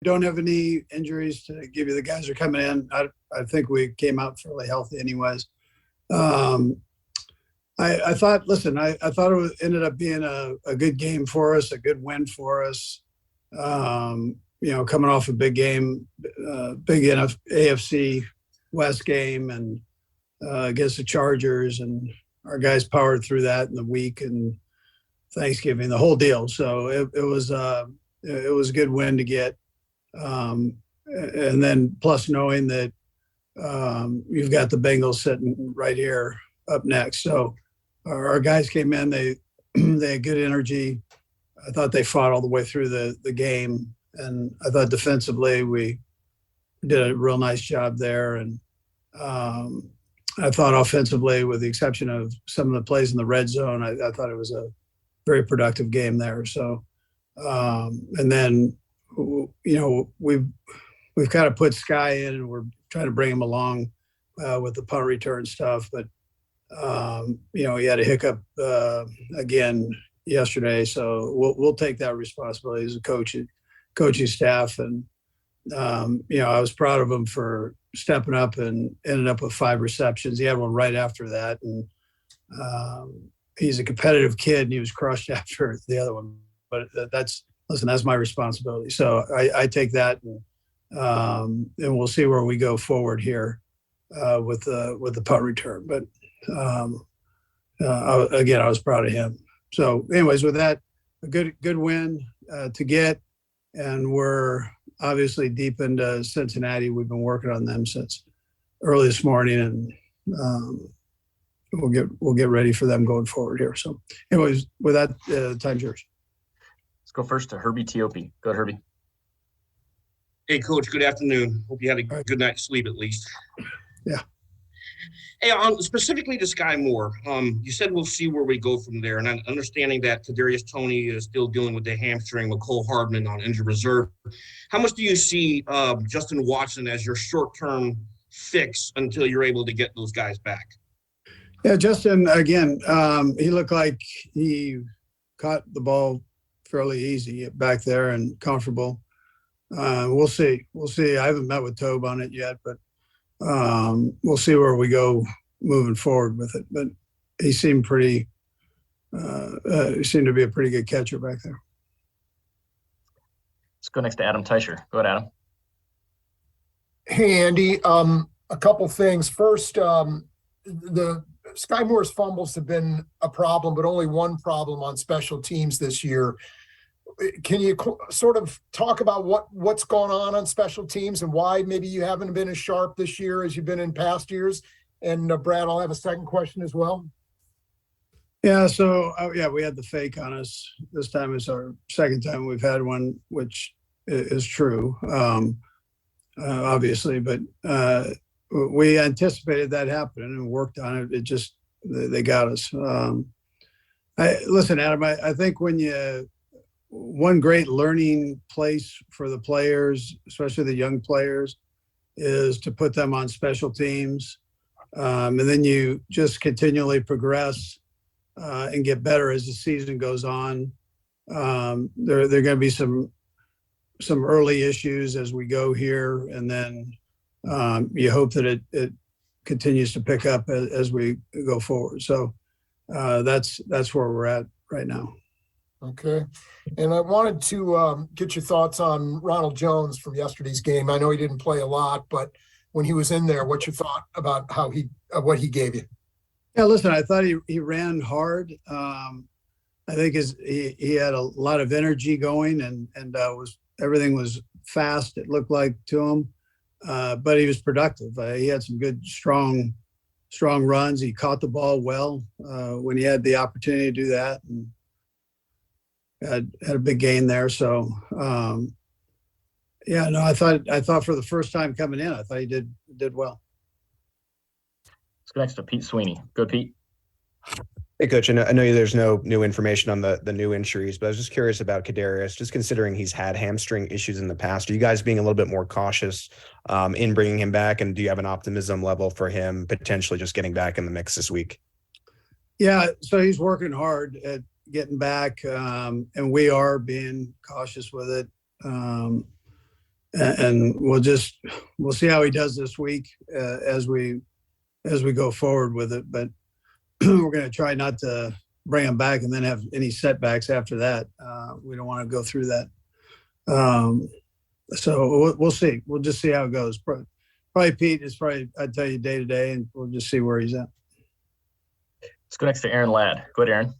don't have any injuries to give you. The guys are coming in. I think we came out fairly healthy anyways. I thought, listen, I thought ended up being a good game for us, a good win for us. Coming off a big game, big AFC West game and against the Chargers, and our guys powered through that in the week and Thanksgiving, the whole deal. So it was a good win to get. And then plus knowing that you've got the Bengals sitting right here up next. So our guys came in, they had good energy. I thought they fought all the way through the game. And I thought defensively we did a real nice job there. And I thought offensively, with the exception of some of the plays in the red zone, I thought it was a very productive game there. So, and then, we've kind of put Skyy in and we're trying to bring him along with the punt return stuff. But, he had a hiccup again yesterday. So we'll take that responsibility as a coaching staff. And, I was proud of him for stepping up and ended up with 5 receptions. He had one right after that. And he's a competitive kid and he was crushed after the other one. But that's my responsibility. So I take that and we'll see where we go forward here with the punt return. But I was proud of him. So anyways, with that, a good win to get, and we're obviously deep into Cincinnati. We've been working on them since early this morning, and we'll get ready for them going forward here. So anyways, with that, time's yours. Let's go first to Herbie Teope. Go ahead, Herbie. Hey, Coach. Good afternoon. Hope you had a good night's sleep at least. Yeah. Hey, specifically to Skyy Moore, you said we'll see where we go from there. And I'm understanding that Kadarius Toney is still dealing with the hamstring with Cole Hardman on injured reserve. How much do you see Justin Watson as your short-term fix until you're able to get those guys back? Yeah, Justin, again, he looked like he caught the ball fairly easy back there and comfortable. We'll see. I haven't met with Tobe on it yet, but we'll see where we go moving forward with it. But he seemed to be a pretty good catcher back there. Let's go next to Adam Teicher. Go ahead, Adam. Hey, Andy. A couple things. First, the Skyy Moore's fumbles have been a problem, but only one problem on special teams this year. Can you sort of talk about what's going on special teams and why maybe you haven't been as sharp this year as you've been in past years? And Brad, I'll have a second question as well. Yeah. So we had the fake on us. This time is our second time we've had one, which is true, obviously, but we anticipated that happening and worked on it. It just, they got us. Listen, Adam, I think one great learning place for the players, especially the young players, is to put them on special teams. And then you just continually progress and get better as the season goes on. There are going to be some early issues as we go here. And then you hope that it continues to pick up as we go forward. So that's where we're at right now. Okay. And I wanted to get your thoughts on Ronald Jones from yesterday's game. I know he didn't play a lot, but when he was in there, what's your thought about what he gave you? Yeah, listen, I thought he ran hard. I think he had a lot of energy going and everything was fast. It looked like to him, but he was productive. He had some good, strong runs. He caught the ball well when he had the opportunity to do that. And had a big gain there. So, I thought for the first time coming in, I thought he did well. Let's go next to Pete Sweeney. Go, Pete. Hey, Coach. I know there's no new information on the new injuries, but I was just curious about Kadarius, just considering he's had hamstring issues in the past. Are you guys being a little bit more cautious in bringing him back? And do you have an optimism level for him potentially just getting back in the mix this week? Yeah, so he's working hard at getting back, and we are being cautious with it. and we'll see how he does this week as we go forward with it. But we're going to try not to bring him back and then have any setbacks after that. We don't want to go through that. So we'll see. We'll just see how it goes. Probably Pete is I'd tell you day to day, and we'll just see where he's at. Let's go next to Aaron Ladd. Go ahead,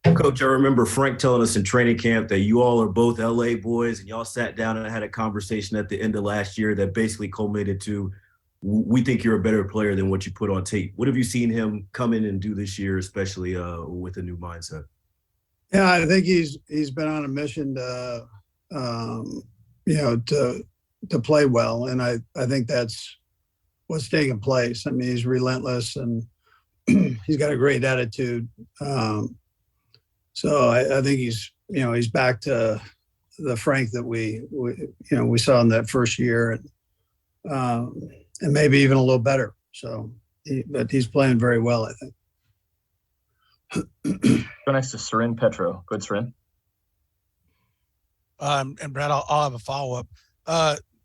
Aaron. Coach, I remember Frank telling us in training camp that you all are both LA boys, and y'all sat down and had a conversation at the end of last year that basically culminated to, we think you're a better player than what you put on tape. What have you seen him come in and do this year, especially with a new mindset? Yeah, I think he's been on a mission to to play well, and I think that's what's taking place. I mean, he's relentless and he's got a great attitude. So I think he's back to the Frank that we saw in that first year, and maybe even a little better. So, but he's playing very well, I think. Go next to Seren Petro. Go ahead, Seren. And Brad, I'll have a follow up.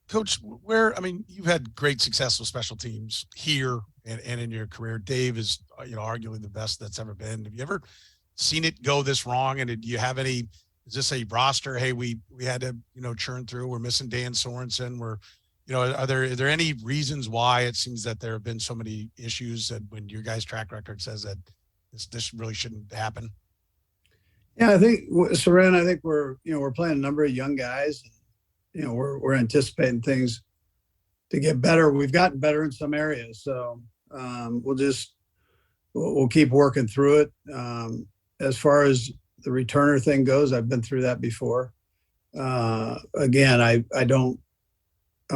Coach, you've had great success with special teams here and in your career. Dave is, arguably the best that's ever been. Have you ever seen it go this wrong? And do you have any, is this a roster? Hey, we had to, churn through, we're missing Dan Sorensen. Are there any reasons why it seems that there have been so many issues that when your guys' track record says that this really shouldn't happen? Yeah, I think Seren, I think we're playing a number of young guys. We're anticipating things to get better. We've gotten better in some areas. So we'll keep working through it. As far as the returner thing goes, I've been through that before. Again, I'm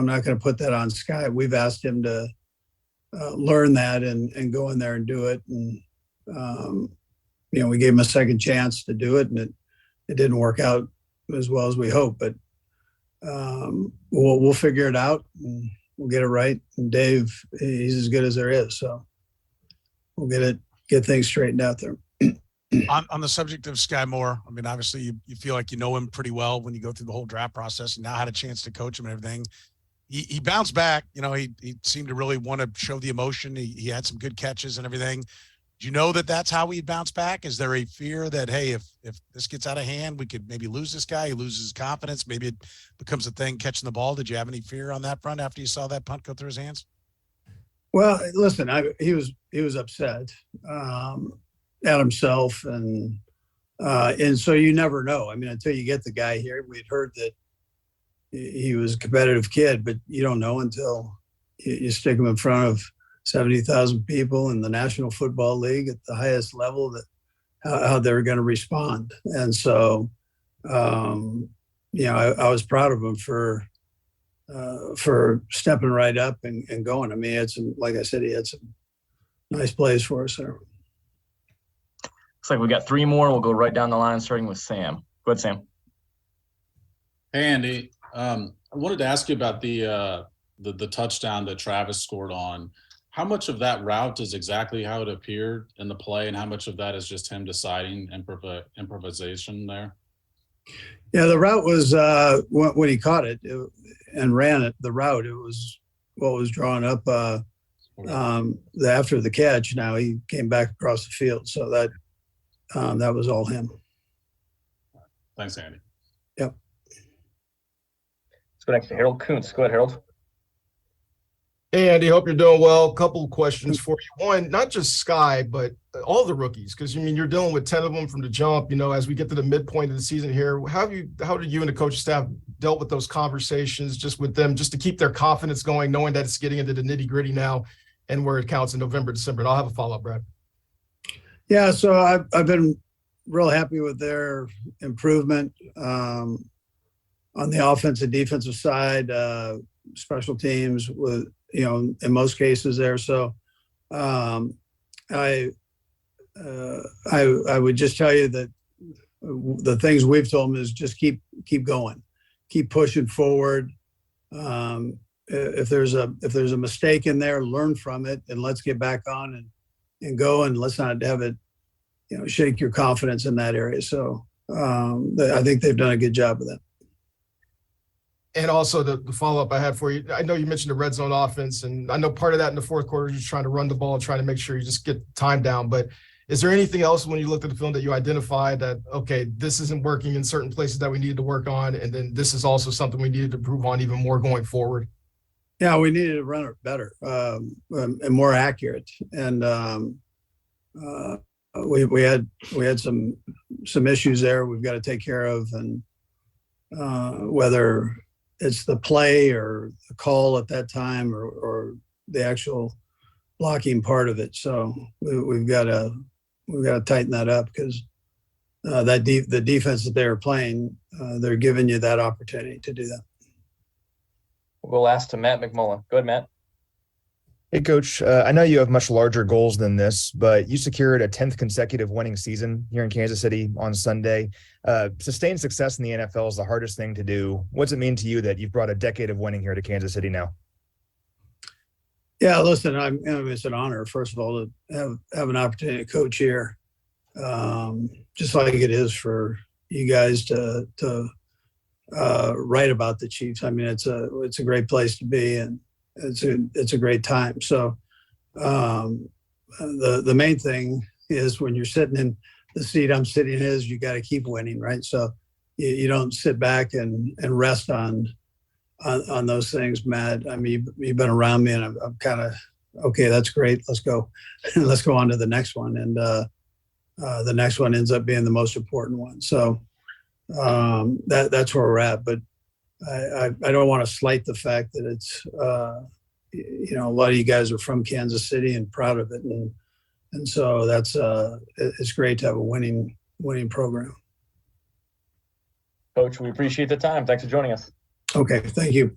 not going to put that on Skyy. We've asked him to learn that and go in there and do it. And, we gave him a second chance to do it, and it didn't work out as well as we hoped, but we'll figure it out and we'll get it right. And Dave, he's as good as there is. So we'll get things straightened out there. On the subject of Skyy Moore, obviously you feel like you know him pretty well when you go through the whole draft process and now had a chance to coach him and everything. He bounced back. He seemed to really want to show the emotion. He had some good catches and everything. Do you know that that's how he bounced back? Is there a fear that, hey, if this gets out of hand, we could maybe lose this guy? He loses his confidence. Maybe it becomes a thing catching the ball. Did you have any fear on that front after you saw that punt go through his hands? Well, listen, he was upset at himself, and so you never know. Until you get the guy here. We'd heard that he was a competitive kid, but you don't know until you stick him in front of 70,000 people in the National Football League at the highest level, that how they're going to respond. And so, I was proud of him for stepping right up and going. He had like I said, he had some nice plays for us there. Looks like we got three more. We'll go right down the line, starting with Sam. Go ahead, Sam. Hey, Andy. I wanted to ask you about the touchdown that Travis scored on. How much of that route is exactly how it appeared in the play, and how much of that is just him deciding improvisation there? Yeah, the route was when he caught it and ran it. The route, it was what was drawn up after the catch. Now he came back across the field, so that was all him. Thanks, Andy. Yep. Let's go next to Harold Kuntz. Go ahead, Harold. Hey, Andy, hope you're doing well. A couple of questions for you. One, not just Skyy, but all the rookies, because you're dealing with 10 of them from the jump. As we get to the midpoint of the season here, how did you and the coaching staff dealt with those conversations just with them, just to keep their confidence going, knowing that it's getting into the nitty gritty now and where it counts in November, December? And I'll have a follow-up, Brad. Yeah, so I've been real happy with their improvement on the offensive, defensive side, special teams with, in most cases there. So I would just tell you that the things we've told them is just keep going, keep pushing forward. If there's a mistake in there, learn from it, and let's get back on and go, and let's not have it, shake your confidence in that area. So I think they've done a good job of that. And also the follow-up I had for you, I know you mentioned the red zone offense, and I know part of that in the fourth quarter is just trying to run the ball and trying to make sure you just get time down. But is there anything else when you looked at the film that you identified that, okay, this isn't working in certain places that we needed to work on, and then this is also something we needed to improve on even more going forward? Yeah, we needed to run it better and more accurate. And we had some issues there we've got to take care of, and whether it's the play or the call at that time or the actual blocking part of it. So we've got to tighten that up, because the defense that they were playing, they're giving you that opportunity to do that. We'll go last to Matt McMullen. Go ahead, Matt. Hey, Coach. I know you have much larger goals than this, but you secured a 10th consecutive winning season here in Kansas City on Sunday. Sustained success in the NFL is the hardest thing to do. What's it mean to you that you've brought a decade of winning here to Kansas City now? Yeah, listen, it's an honor, first of all, to have an opportunity to coach here, just like it is for you guys to write about the Chiefs. I mean, it's a great place to be, and it's a great time. So the main thing is, when you're sitting in the seat I'm sitting in, is you got to keep winning, right? So you don't sit back and rest on those things, Matt. I mean, you've been around me, and I'm kind of, okay, that's great. Let's go. Let's go on to the next one. And the next one ends up being the most important one. So that's where we're at. But I don't want to slight the fact that it's, a lot of you guys are from Kansas City and proud of it. And so it's great to have a winning program. Coach, we appreciate the time. Thanks for joining us. Okay, thank you.